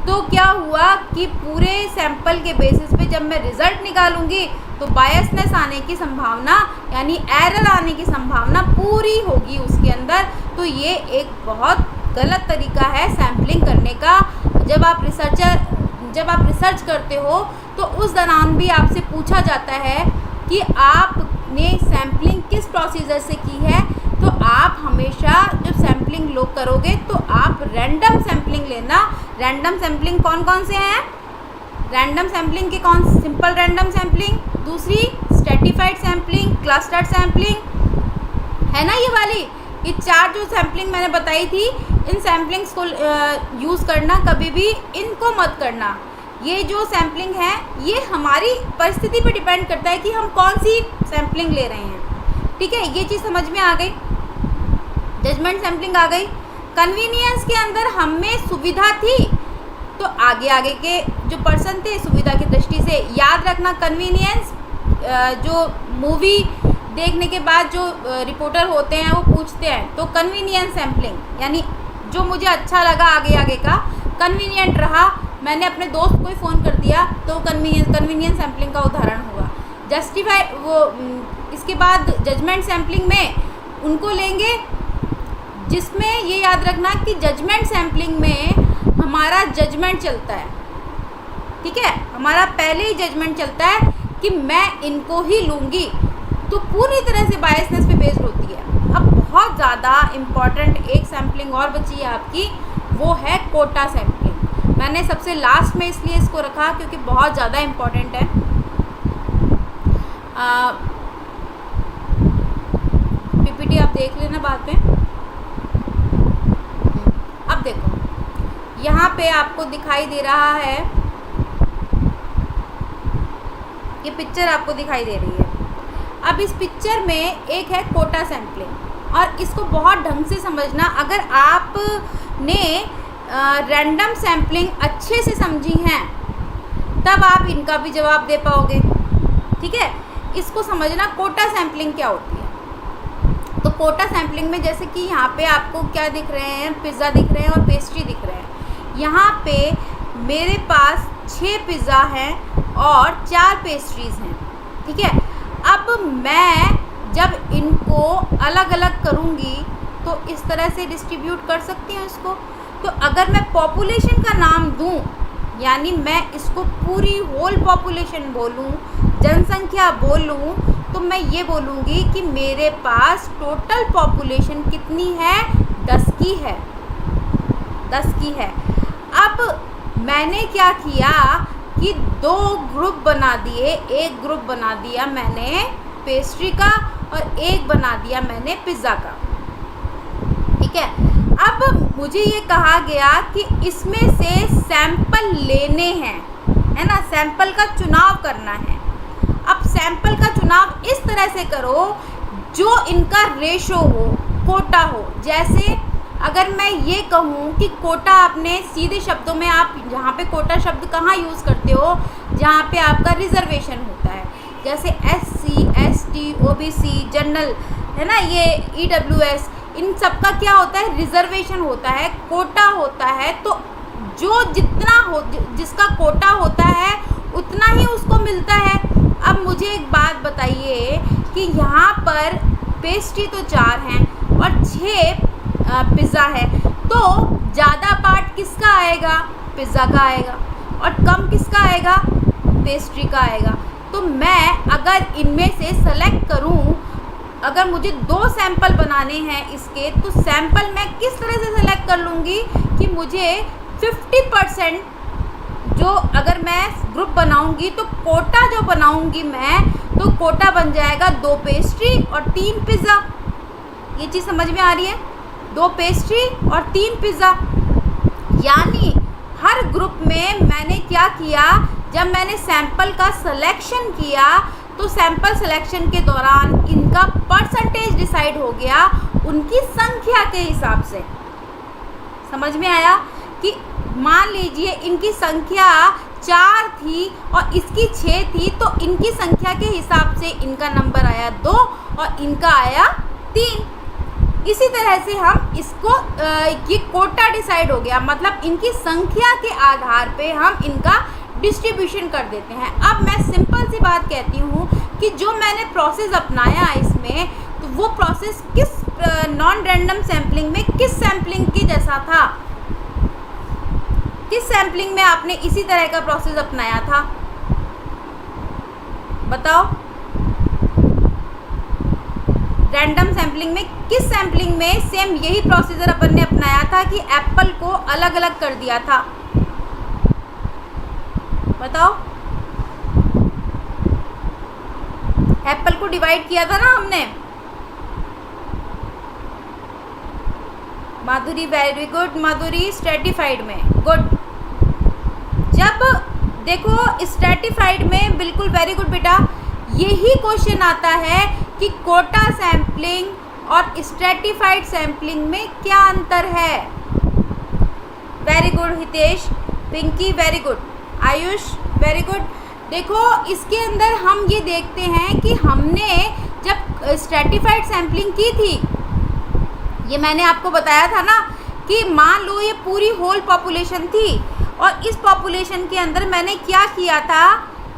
Speaker 1: तो क्या हुआ कि पूरे सैंपल के बेसिस पे जब मैं रिज़ल्ट निकालूंगी तो बायसनेस आने की संभावना, यानी एरर आने की संभावना पूरी होगी उसके अंदर। तो ये एक बहुत गलत तरीका है सैम्पलिंग करने का। जब आप रिसर्च करते हो तो उस दौरान भी आपसे पूछा जाता है कि आपने सैम्पलिंग किस प्रोसीजर से की है। तो आप हमेशा जब सैम्पलिंग लोग करोगे तो आप रैंडम सैम्पलिंग लेना। रैंडम सैम्पलिंग कौन कौन से हैं? रैंडम सैम्पलिंग के कौन? सिंपल रैंडम सैम्पलिंग, दूसरी स्ट्रेटिफाइड सैम्पलिंग, क्लस्टर्ड सैम्पलिंग, है ना ये वाली। ये 4 जो सैम्पलिंग मैंने बताई थी, इन सैम्पलिंग्स को यूज़ करना, कभी भी इनको मत करना। ये जो सैम्पलिंग है ये हमारी परिस्थिति पर डिपेंड करता है कि हम कौन सी सैम्पलिंग ले रहे हैं, ठीक है। ये चीज़ समझ में आ गई। जजमेंट सैम्पलिंग आ गई। कन्वीनियंस के अंदर हमें सुविधा थी, तो आगे के जो पर्सन थे सुविधा की दृष्टि से, याद रखना कन्वीनियंस, जो मूवी देखने के बाद जो रिपोर्टर होते हैं वो पूछते हैं, तो कन्वीनियंस सैम्पलिंग यानी जो मुझे अच्छा लगा आगे का, कन्वीनियंट रहा, मैंने अपने दोस्त को ही फ़ोन कर दिया, तो कन्वीनियंस सैम्पलिंग का उदाहरण हुआ। जस्टिफाई वो इसके बाद जजमेंट सैम्पलिंग में उनको लेंगे जिसमें ये याद रखना कि जजमेंट सैम्पलिंग में हमारा जजमेंट चलता है, ठीक है। हमारा पहले ही जजमेंट चलता है कि मैं इनको ही लूँगी, तो पूरी तरह से बायसनेस पे बेस्ड होती है। अब बहुत ज़्यादा इम्पॉर्टेंट एक सैम्पलिंग और बची है आपकी, वो है कोटा सैम्पलिंग। मैंने सबसे लास्ट में इसलिए इसको रखा क्योंकि बहुत ज़्यादा इम्पॉर्टेंट है। पीपीटी आप देख लेना बाद में। अब देखो यहाँ पे आपको दिखाई दे रहा है, ये पिक्चर आपको दिखाई दे रही है। अब इस पिक्चर में एक है कोटा सैम्पलिंग, और इसको बहुत ढंग से समझना। अगर आपने रैंडम सैम्पलिंग अच्छे से समझी हैं तब आप इनका भी जवाब दे पाओगे, ठीक है। इसको समझना कोटा सैम्पलिंग क्या होती है। तो कोटा सैम्पलिंग में जैसे कि यहाँ पे आपको क्या दिख रहे हैं, पिज़्ज़ा दिख रहे हैं और पेस्ट्री दिख रहे हैं। यहाँ पे मेरे पास 6 पिज़्ज़ा हैं और 4 पेस्ट्रीज़ हैं, ठीक है। अब मैं जब इनको अलग अलग करूँगी तो इस तरह से डिस्ट्रीब्यूट कर सकती हूँ इसको। तो अगर मैं पॉपुलेशन का नाम दूँ, यानी मैं इसको पूरी होल पॉपुलेशन बोलूँ, जनसंख्या बोलूँ, तो मैं ये बोलूँगी कि मेरे पास टोटल पॉपुलेशन कितनी है, 10 की है, 10 की है। अब मैंने क्या किया कि 2 ग्रुप बना दिए। एक ग्रुप बना दिया मैंने पेस्ट्री का और एक बना दिया मैंने पिज़्ज़ा का, ठीक है। अब मुझे ये कहा गया कि इसमें से सैंपल लेने हैं, है ना, सैंपल का चुनाव करना है। अब सैंपल का चुनाव इस तरह से करो जो इनका रेशो हो, कोटा हो। जैसे अगर मैं ये कहूँ कि कोटा, आपने सीधे शब्दों में, आप जहाँ पे कोटा शब्द कहाँ यूज़ करते हो, जहाँ पे आपका रिजर्वेशन होता है, जैसे SC, ST, OBC, जनरल, है ना, ये EWS, इन सब का क्या होता है, रिजर्वेशन होता है, कोटा होता है। तो जो जितना हो, जिसका कोटा होता है उतना ही उसको मिलता है। अब मुझे एक बात बताइए कि यहाँ पर पेस्ट्री तो 4 हैं और 6 पिज़्ज़ा है, तो ज़्यादा पार्ट किसका आएगा? पिज़्ज़ा का आएगा, और कम किसका आएगा? पेस्ट्री का आएगा। तो मैं अगर इनमें से सेलेक्ट करूं, अगर मुझे 2 सैंपल बनाने हैं इसके, तो सैंपल मैं किस तरह से सेलेक्ट कर लूँगी कि मुझे 50% जो, अगर मैं ग्रुप बनाऊंगी तो कोटा जो बनाऊंगी मैं, तो कोटा बन जाएगा 2 पेस्ट्री और 3 पिज़्ज़ा। ये चीज़ समझ में आ रही है? 2 पेस्ट्री और 3 पिज़्ज़ा। यानी हर ग्रुप में मैंने क्या किया, जब मैंने सैंपल का सिलेक्शन किया तो सैंपल सिलेक्शन के दौरान इनका परसेंटेज डिसाइड हो गया उनकी संख्या के हिसाब से। समझ में आया कि मान लीजिए इनकी संख्या 4 थी और इसकी 6 थी, तो इनकी संख्या के हिसाब से इनका नंबर आया 2 और इनका आया 3। इसी तरह से हम इसको ये कोटा डिसाइड हो गया, मतलब इनकी संख्या के आधार पे हम इनका डिस्ट्रीब्यूशन कर देते हैं। अब मैं सिंपल सी बात कहती हूँ कि जो मैंने प्रोसेस अपनाया इसमें, तो वो प्रोसेस किस नॉन रैंडम सैम्पलिंग में किस सैम्पलिंग के जैसा था? किस सैम्पलिंग में आपने इसी तरह का प्रोसेस अपनाया था? बताओ। रैंडम सैम्पलिंग में, किस सैम्पलिंग में सेम यही प्रोसीजर अपन ने अपनाया था कि एप्पल को अलग अलग कर दिया था? बताओ। एप्पल को डिवाइड किया था ना हमने। माधुरी, वेरी गुड माधुरी, स्ट्रेटिफाइड में, गुड। जब देखो स्ट्रेटिफाइड में, बिल्कुल वेरी गुड बेटा, यही क्वेश्चन आता है कि कोटा सैम्पलिंग और स्ट्रेटिफाइड सैम्पलिंग में क्या अंतर है। Very good Hitesh, Pinky very good, Ayush very good. देखो इसके अंदर हम ये देखते हैं कि हमने जब स्ट्रेटिफाइड सैम्पलिंग की थी, ये मैंने आपको बताया था ना कि मान लो ये पूरी होल पॉपुलेशन थी और इस पॉपुलेशन के अंदर मैंने क्या किया था,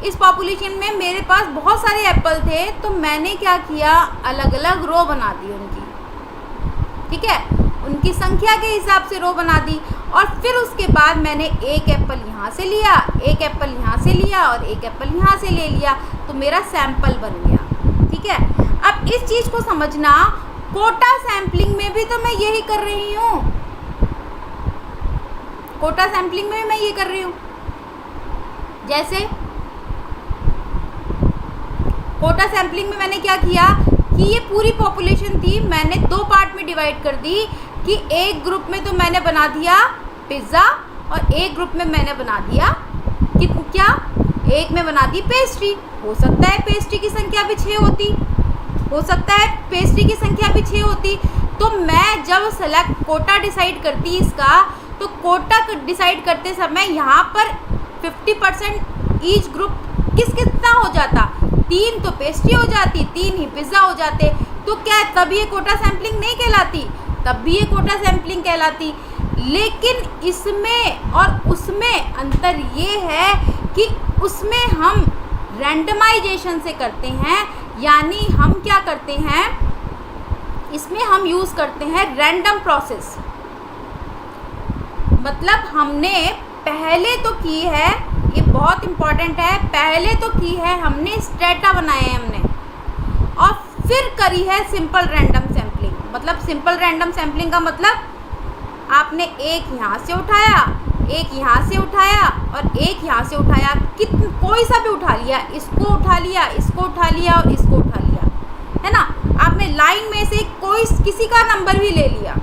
Speaker 1: इस पॉपुलेशन में मेरे पास बहुत सारे एप्पल थे, तो मैंने क्या किया, अलग अलग रो बना दी उनकी, ठीक है, उनकी संख्या के हिसाब से रो बना दी। और फिर उसके बाद मैंने एक एप्पल यहाँ से लिया, एक एप्पल यहाँ से लिया और एक एप्पल यहाँ से ले लिया, तो मेरा सैंपल बन गया। ठीक है, अब इस चीज़ को समझना, कोटा सैम्पलिंग में भी तो मैं यही कर रही हूँ, कोटा सैम्पलिंग में भी मैं ये कर रही हूँ। जैसे कोटा सैम्पलिंग में मैंने क्या किया कि ये पूरी पॉपुलेशन थी, मैंने 2 पार्ट में डिवाइड कर दी कि एक ग्रुप में तो मैंने बना दिया पिज़्ज़ा और एक ग्रुप में मैंने बना दिया कि क्या, एक में बना दी पेस्ट्री। हो सकता है पेस्ट्री की संख्या भी 6 होती, हो सकता है पेस्ट्री की संख्या भी 6 होती। तो मैं जब सेलेक्ट कोटा डिसाइड करती इसका, तो कोटा डिसाइड करते समय यहाँ पर 50% ईच ग्रुप कितना हो जाता, 3 तो पेस्ट्री हो जाती, 3 ही पिज़्ज़ा हो जाते, तो क्या तब ये कोटा सैम्पलिंग नहीं कहलाती? तब भी ये कोटा सैम्पलिंग कहलाती। लेकिन इसमें और उसमें अंतर ये है कि उसमें हम रैंडमाइजेशन से करते हैं, यानी हम क्या करते हैं, इसमें हम यूज़ करते हैं रैंडम प्रोसेस। मतलब हमने पहले तो की है, ये बहुत इम्पॉर्टेंट है, पहले तो की है हमने स्ट्रेटा बनाए हैं हमने, और फिर करी है सिंपल रैंडम सैम्पलिंग। मतलब सिंपल रैंडम सैम्पलिंग का मतलब आपने एक यहाँ से उठाया, एक यहाँ से उठाया और एक यहाँ से उठाया, कोई सा भी उठा लिया, इसको उठा लिया, इसको उठा लिया और इसको उठा लिया, है ना। आपने लाइन में से कोई किसी का नंबर भी ले लिया।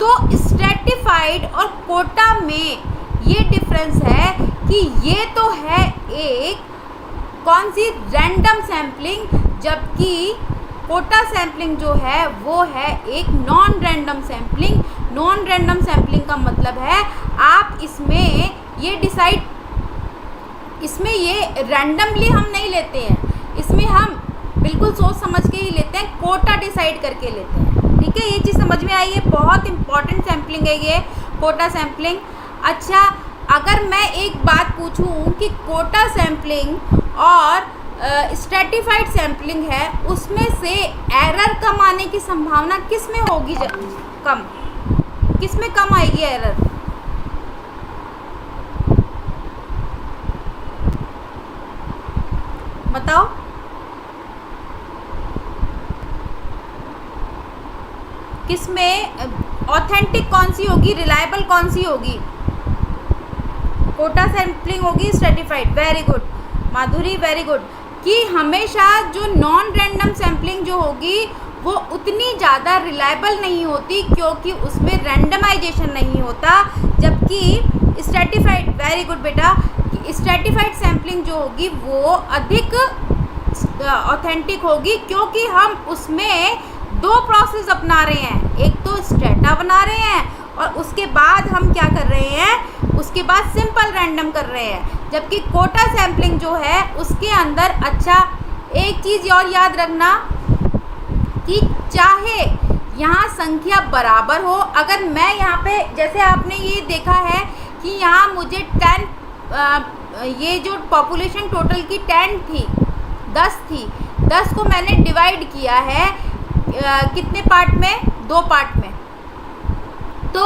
Speaker 1: तो स्ट्रेटिफाइड और कोटा में ये डिफरेंस है कि ये तो है एक कौन सी, रैंडम सैम्पलिंग, जबकि कोटा सैम्पलिंग जो है वो है एक non random sampling. Non random sampling का मतलब है आप इसमें ये डिसाइड, इसमें ये रैंडमली हम नहीं लेते हैं, इसमें हम बिल्कुल सोच समझ के ही लेते हैं, कोटा डिसाइड करके लेते हैं। ठीक है, ये चीज़ समझ में आई है, बहुत इंपॉर्टेंट सैम्पलिंग है ये कोटा सैम्पलिंग। अच्छा, अगर मैं एक बात पूछूं कि कोटा सैम्पलिंग और स्ट्रेटिफाइड सैम्पलिंग है, उसमें से एरर कम आने की संभावना किस में होगी? कम, किस में कम आएगी एरर? बताओ। किस में ऑथेंटिक कौन सी होगी, रिलायबल कौन सी होगी? कोटा सैम्पलिंग होगी, स्ट्रेटिफाइड। वेरी गुड माधुरी, वेरी गुड। कि हमेशा जो नॉन रैंडम सैम्पलिंग जो होगी वो उतनी ज़्यादा रिलायबल नहीं होती, क्योंकि उसमें रैंडमाइजेशन नहीं होता, जबकि स्ट्रेटिफाइड, वेरी गुड बेटा, स्ट्रेटिफाइड सैम्पलिंग जो होगी वो अधिक ऑथेंटिक होगी, क्योंकि हम उसमें दो प्रोसेस अपना रहे हैं। एक तो स्ट्रेटा बना रहे हैं और उसके बाद हम क्या कर रहे हैं, उसके बाद सिंपल रैंडम कर रहे हैं। जबकि कोटा सैम्पलिंग जो है उसके अंदर, अच्छा एक चीज़ और याद रखना कि चाहे यहाँ संख्या बराबर हो, अगर मैं यहाँ पे, जैसे आपने ये देखा है कि यहाँ मुझे 10 ये जो पॉपुलेशन टोटल की 10 थी, 10 थी, 10 को मैंने डिवाइड किया है कितने पार्ट में? 2 पार्ट में। तो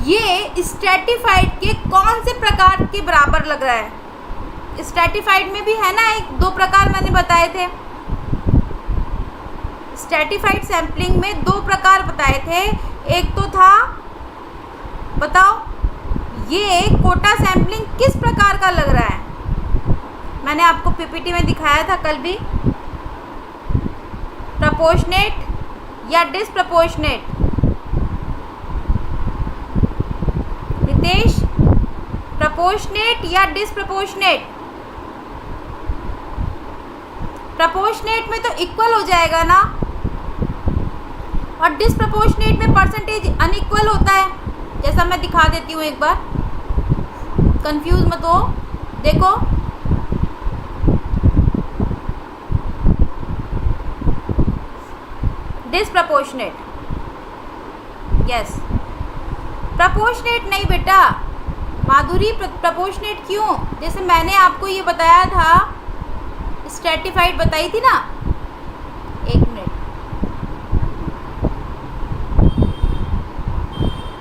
Speaker 1: ये स्ट्रेटिफाइड के कौन से प्रकार के बराबर लग रहा है? स्ट्रेटिफाइड में भी है ना, एक 2 प्रकार मैंने बताए थे। स्ट्रेटिफाइड सैम्पलिंग में 2 प्रकार बताए थे। एक तो था, बताओ, ये कोटा सैम्पलिंग किस प्रकार का लग रहा है? मैंने आपको पीपीटी में दिखाया था कल भी। प्रपोर्शनेट या डिसप्रपोर्शनेट? नितेश, प्रपोर्शनेट या डिसप्रपोर्शनेट? प्रपोर्शनेट में तो इक्वल हो जाएगा ना, और डिसप्रपोर्शनेट में परसेंटेज अनइक्वल होता है, जैसा मैं दिखा देती हूँ एक बार, कंफ्यूज मत हो। देखो, डिसप्रपोर्शनेट, यस। प्रपोर्शनेट नहीं बेटा माधुरी, प्रपोर्शनेट क्यों? जैसे मैंने आपको ये बताया था, स्ट्रेटिफाइड बताई थी ना।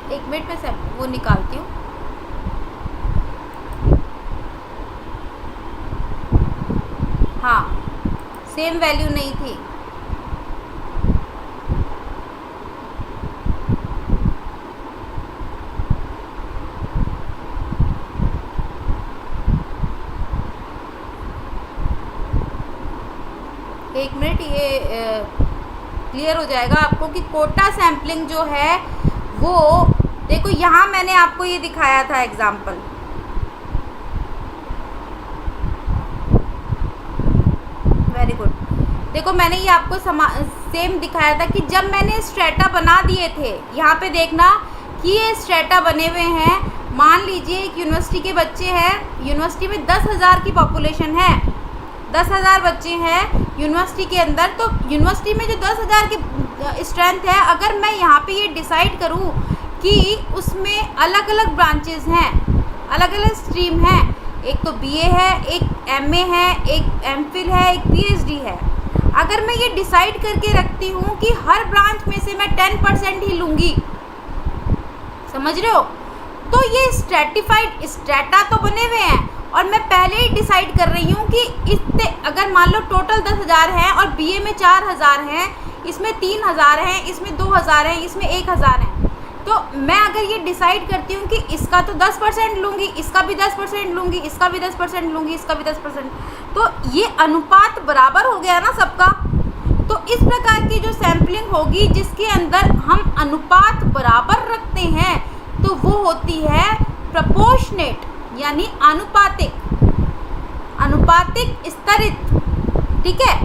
Speaker 1: एक मिनट में सब वो निकालती हूँ। हाँ, सेम वैल्यू नहीं थी। एक मिनट, ये क्लियर हो जाएगा आपको कि कोटा सैम्पलिंग जो है वो, देखो यहाँ मैंने आपको ये दिखाया था एग्जाम्पल, वेरी गुड। देखो मैंने ये आपको सेम दिखाया था कि जब मैंने स्ट्रेटा बना दिए थे, यहाँ पे देखना कि ये स्ट्रेटा बने हुए हैं। मान लीजिए एक यूनिवर्सिटी के बच्चे हैं, यूनिवर्सिटी में 10,000 की पॉपुलेशन है, 10,000 बच्चे हैं यूनिवर्सिटी के अंदर। तो यूनिवर्सिटी में जो 10,000 की स्ट्रेंथ है, अगर मैं यहाँ पे ये डिसाइड करूँ कि उसमें अलग अलग ब्रांचेस हैं, अलग अलग स्ट्रीम हैं, एक तो बीए है, एक एमए है, एक एमफिल है, एक पीएचडी है। अगर मैं ये डिसाइड करके रखती हूँ कि हर ब्रांच में से मैं 10% ही लूँगी, समझ रहे हो, तो ये स्ट्रेटिफाइड स्ट्रेटा तो बने हुए हैं, और मैं पहले ही डिसाइड कर रही हूँ कि इससे, अगर मान लो टोटल 10,000 हैं और बीए में 4,000 हैं, इसमें 3,000 हैं, इसमें 2,000 हैं, इसमें 1,000 हैं, तो मैं अगर ये डिसाइड करती हूँ कि इसका तो 10% लूँगी, इसका भी 10% लूँगी, इसका भी 10% लूँगी, इसका भी 10%, तो ये अनुपात बराबर हो गया ना सबका। तो इस प्रकार की जो सैम्पलिंग होगी जिसके अंदर हम अनुपात बराबर रखते हैं, तो वो होती है प्रपोर्शनेट, यानी आनुपातिक, आनुपातिक स्तरित, ठीक है,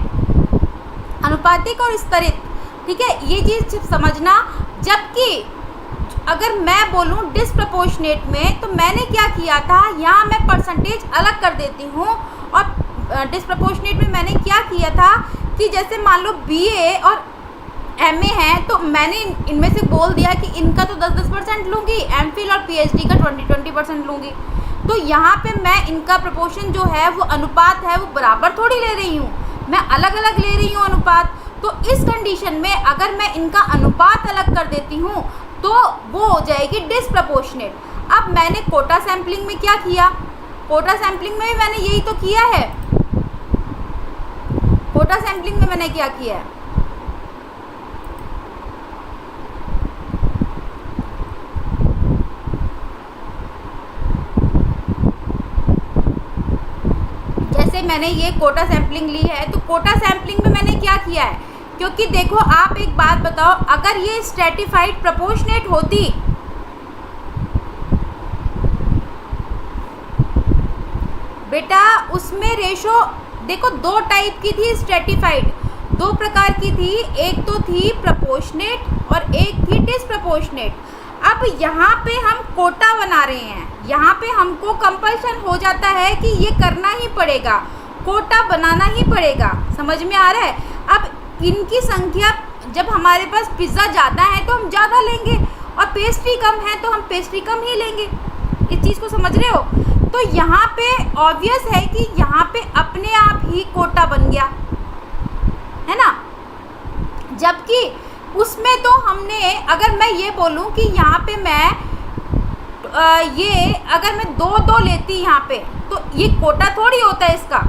Speaker 1: आनुपातिक और स्तरित, ठीक है, ये चीज़ समझना। जबकि अगर मैं बोलूँ डिसप्रपोर्शनेट में, तो मैंने क्या किया था, यहाँ मैं परसेंटेज अलग कर देती हूँ, और डिसप्रपोर्शनेट में मैंने क्या किया था कि जैसे मान लो बीए और MA है तो मैंने इनमें से बोल दिया कि इनका तो 10-10% लूँगी, MPhil और PhD का 20-20% लूँगी। तो यहाँ पे मैं इनका प्रपोर्शन जो है वो अनुपात है वो बराबर थोड़ी ले रही हूँ, मैं अलग अलग ले रही हूँ अनुपात। तो इस कंडीशन में अगर मैं इनका अनुपात अलग कर देती हूँ तो वो हो जाएगी डिसप्रपोर्शनेट। अब मैंने कोटा सैम्पलिंग में क्या किया, कोटा सैम्पलिंग में भी मैंने यही तो किया है। कोटा सैम्पलिंग में मैंने क्या किया है, जैसे मैंने ये कोटा सैम्पलिंग ली है तो कोटा सैम्पलिंग में मैंने क्या किया है, क्योंकि देखो आप एक बात बताओ, अगर ये स्ट्रेटिफाइड प्रोपोर्शनेट होती, बेटा उसमें रेशो देखो दो टाइप की थी स्ट्रेटिफाइड, दो प्रकार की थी, एक तो थी प्रोपोर्शनेट और एक थी डिसप्रोपोर्शनेट। अब यहाँ पे हम कोटा बना रहे हैं, यहाँ पे हमको कंपल्शन हो जाता है कि ये करना ही पड़ेगा, कोटा बनाना ही पड़ेगा। समझ में आ रहा है? अब इनकी संख्या, जब हमारे पास पिज़्ज़ा ज़्यादा है तो हम ज़्यादा लेंगे और पेस्ट्री कम है तो हम पेस्ट्री कम ही लेंगे। इस चीज़ को समझ रहे हो? तो यहाँ पे ऑब्वियस है कि यहाँ पे अपने आप ही कोटा बन गया है ना, जबकि उसमें तो हमने, अगर मैं ये बोलूँ कि यहाँ पे मैं ये अगर मैं 2-2 लेती यहाँ पे तो ये कोटा थोड़ी होता है, इसका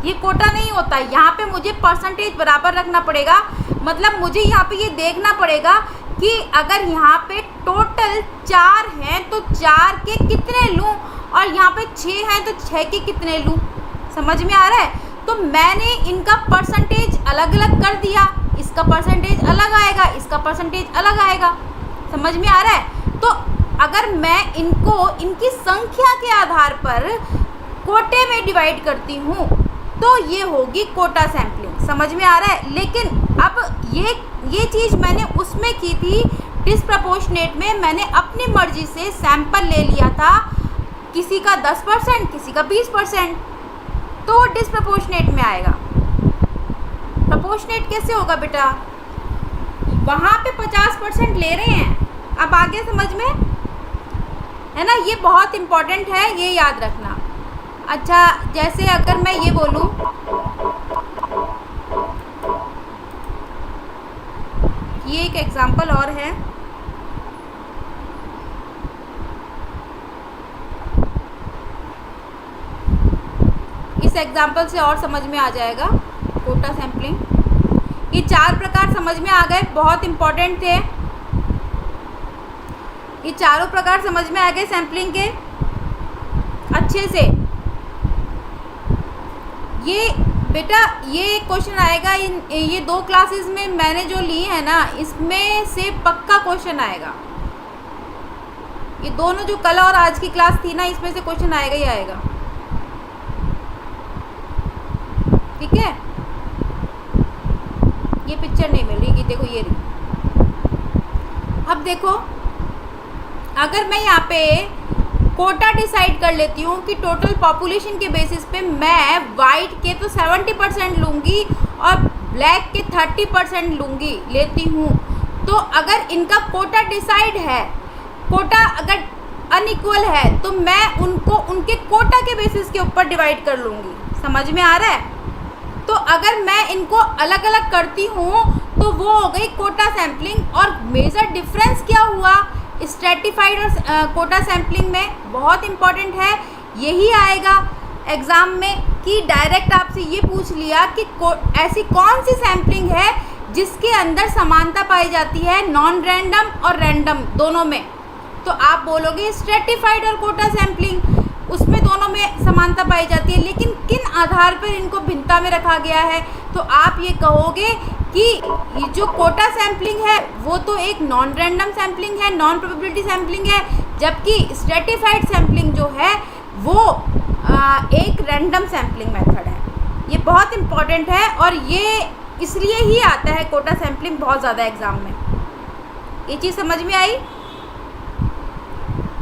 Speaker 1: ये कोटा नहीं होता। यहाँ पे मुझे परसेंटेज बराबर रखना पड़ेगा, मतलब मुझे यहाँ पे ये देखना पड़ेगा कि अगर यहाँ पे टोटल 4 हैं तो 4 के कितने लूँ और यहाँ पे 6 हैं तो 6 के कितने लूँ। समझ में आ रहा है? तो मैंने इनका परसेंटेज अलग अलग कर दिया, इसका परसेंटेज अलग आएगा, इसका परसेंटेज अलग आएगा। समझ में आ रहा है? तो अगर मैं इनको इनकी संख्या के आधार पर कोटे में डिवाइड करती हूँ तो ये होगी कोटा सैम्पलिंग। समझ में आ रहा है? लेकिन अब ये चीज़ मैंने उसमें की थी डिसप्रपोर्शनेट में, मैंने अपनी मर्जी से सैंपल ले लिया था, किसी का 10% किसी का 20%, तो वो डिसप्रपोर्शनेट में आएगा। प्रपोर्शनेट कैसे होगा बेटा? वहाँ पे 50% ले रहे हैं। अब आगे समझ में है ना, ये बहुत इम्पॉर्टेंट है, ये याद रखना। अच्छा, जैसे अगर मैं ये बोलूँ, ये एक एग्जांपल और है, इस एग्जांपल से और समझ में आ जाएगा कोटा सैम्पलिंग। ये 4 प्रकार समझ में आ गए, बहुत इम्पॉर्टेंट थे ये चारों प्रकार, समझ में आ गए सैम्पलिंग के अच्छे से। ये बेटा ये क्वेश्चन आएगा ये 2 क्लासेस में मैंने जो ली है ना, इसमें से पक्का क्वेश्चन आएगा। ये दोनों जो कल और आज की क्लास थी ना, इसमें से क्वेश्चन आएगा ही आएगा। ठीक है? ये पिक्चर नहीं मिल रही, देखो ये रही। अब देखो, अगर मैं यहाँ पे कोटा डिसाइड कर लेती हूँ कि टोटल पॉपुलेशन के बेसिस पे मैं वाइट के तो 70% लूँगी और ब्लैक के 30% लेती हूँ, तो अगर इनका कोटा डिसाइड है, कोटा अगर अनइक्वल है तो मैं उनको उनके कोटा के बेसिस के ऊपर डिवाइड कर लूँगी। समझ में आ रहा है? तो अगर मैं इनको अलग अलग करती हूँ तो वो हो गई कोटा सैम्पलिंग। और मेजर डिफरेंस क्या हुआ स्ट्रेटिफाइड और कोटा सैम्पलिंग में, बहुत इम्पॉर्टेंट है, यही आएगा एग्ज़ाम में कि डायरेक्ट आपसे ये पूछ लिया कि ऐसी कौन सी सैम्पलिंग है जिसके अंदर समानता पाई जाती है नॉन रैंडम और रैंडम दोनों में। तो आप बोलोगे स्ट्रेटिफाइड और कोटा सैम्पलिंग, उसमें दोनों में समानता पाई जाती है, लेकिन किन आधार पर इनको भिन्नता में रखा गया है? तो आप ये कहोगे कि जो कोटा सैम्पलिंग है वो तो एक नॉन रैंडम सैम्पलिंग है, नॉन प्रोबेबिलिटी सैम्पलिंग है, जबकि स्ट्रेटिफाइड सैम्पलिंग जो है वो एक रैंडम सैम्पलिंग मेथड है। ये बहुत इम्पॉर्टेंट है और ये इसलिए ही आता है कोटा सैम्पलिंग बहुत ज़्यादा एग्ज़ाम में। ये चीज़ समझ में आई?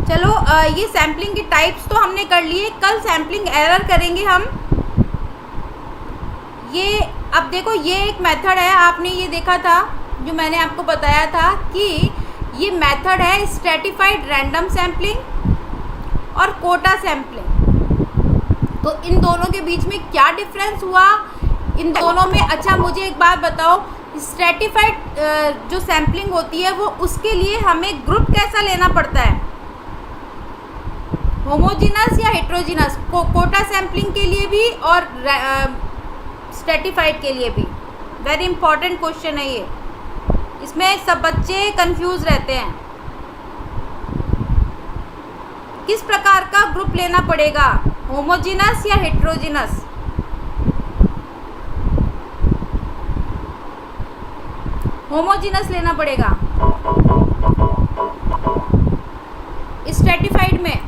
Speaker 1: चलो ये सैम्पलिंग के टाइप्स तो हमने कर लिए, कल सैम्पलिंग एरर करेंगे हम। ये अब देखो, ये एक मेथड है, आपने ये देखा था जो मैंने आपको बताया था कि ये मेथड है स्ट्रेटिफाइड रैंडम सैम्पलिंग और कोटा सैम्पलिंग। तो इन दोनों के बीच में क्या डिफरेंस हुआ इन दोनों में? अच्छा मुझे एक बात बताओ, स्ट्रेटिफाइड जो सैम्पलिंग होती है वो उसके लिए हमें ग्रुप कैसा लेना पड़ता है, होमोजीनस या हेट्रोजीनस? कोटा सैम्पलिंग के लिए भी और स्ट्रेटिफाइड के लिए भी। वेरी इंपॉर्टेंट क्वेश्चन है ये, इसमें सब बच्चे कंफ्यूज रहते हैं। किस प्रकार का ग्रुप लेना पड़ेगा, होमोजीनस या हेट्रोजीनस? होमोजीनस लेना पड़ेगा स्ट्रेटिफाइड में।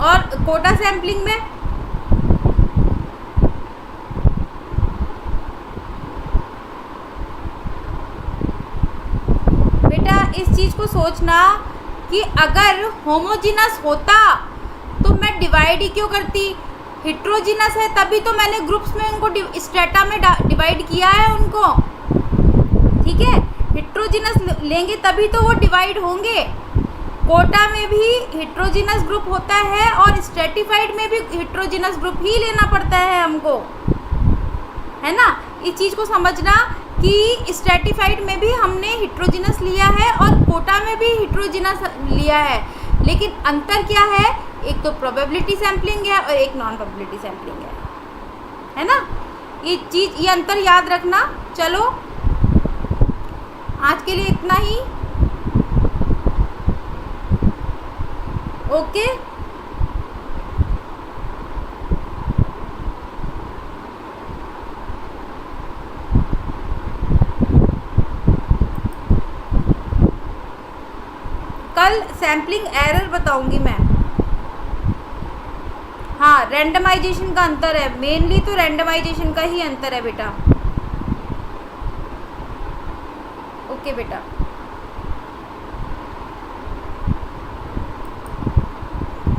Speaker 1: और कोटा सैम्पलिंग में बेटा इस चीज को सोचना कि अगर होमोजीनस होता तो मैं डिवाइड ही क्यों करती? हेट्रोजीनस है तभी तो मैंने ग्रुप्स में उनको स्ट्रेटा में डिवाइड किया है उनको, ठीक है? हेट्रोजीनस लेंगे तभी तो वो डिवाइड होंगे। कोटा में भी हेट्रोजीनस ग्रुप होता है और स्ट्रेटिफाइड में भी हेट्रोजीनस ग्रुप ही लेना पड़ता है हमको, है ना? इस चीज़ को समझना कि स्ट्रेटिफाइड में भी हमने हेट्रोजीनस लिया है और कोटा में भी हेट्रोजीनस लिया है, लेकिन अंतर क्या है? एक तो प्रोबेबिलिटी सैम्पलिंग है और एक नॉन प्रोबेबिलिटी सैम्पलिंग है ना? ये अंतर याद रखना। चलो आज के लिए इतना ही, ओके? कल सैम्पलिंग एरर बताऊंगी मैं। हाँ, रैंडमाइजेशन का अंतर है, मेनली तो रैंडमाइजेशन का ही अंतर है बेटा। ओके बेटा,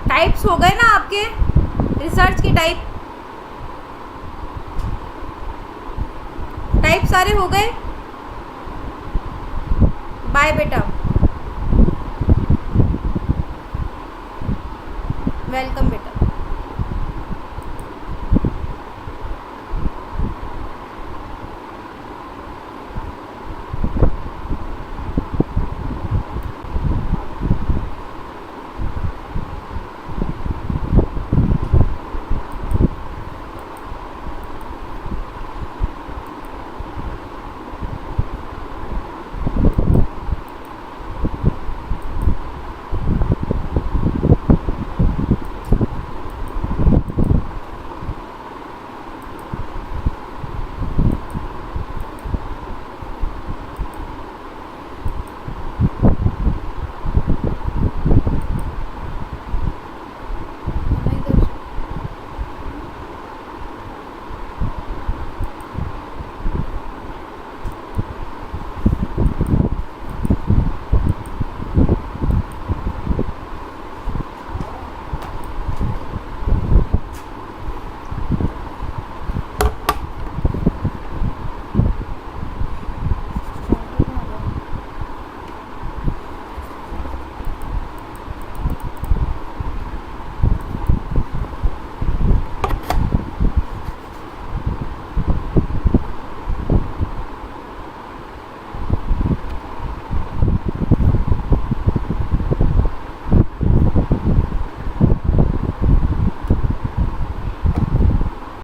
Speaker 1: टाइप्स हो गए ना आपके रिसर्च के टाइप सारे हो गए। बाय बेटा, वेलकम बेटा।